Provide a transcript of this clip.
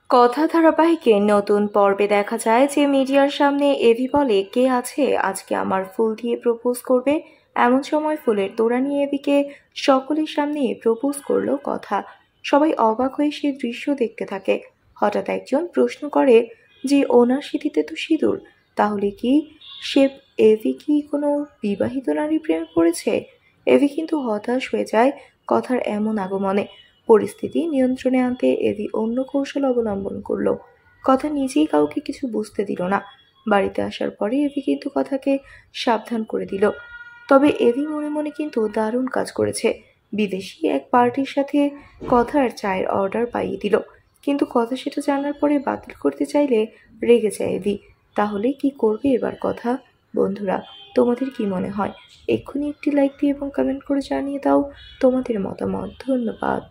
কথা ধারাবাহিকে নতুন পর্বে দেখা যায় যে মিডিয়ার সামনে এভি বলে, কে আছে আজকে আমার ফুল দিয়ে প্রপোজ করবে। এমন সময় ফুলের তোড়া নিয়ে এভিকে সকলের সামনে প্রপোজ করলো কথা। সবাই অবাক হয়ে সে দৃশ্য দেখতে থাকে। হঠাৎ একজন প্রশ্ন করে যে ওনার সিঁথিতে তো সিঁদুর, তাহলে কি সে এভি কি কোনো বিবাহিত নারীর প্রেমে পড়েছে? এভি কিন্তু হতাশ হয়ে যায় কথার এমন আগমনে। পরিস্থিতি নিয়ন্ত্রণে আনতে এভি অন্য কৌশল অবলম্বন করলো। কথা নিজেই কাউকে কিছু বুঝতে দিল না। বাড়িতে আসার পরে এভি কিন্তু কথাকে সাবধান করে দিল। তবে এভি মনে মনে কিন্তু দারুণ কাজ করেছে। বিদেশি এক পার্টির সাথে কথার চায়ের অর্ডার পাইয়ে দিল, কিন্তু কথা সেটা জানার পরে বাতিল করতে চাইলে রেগে যায় এভি। তাহলে কি করবে এবার কথা? বন্ধুরা, তোমাদের কি মনে হয়? এক্ষুনি একটি লাইক দিয়ে এবং কমেন্ট করে জানিয়ে দাও তোমাদের মতামত। ধন্যবাদ।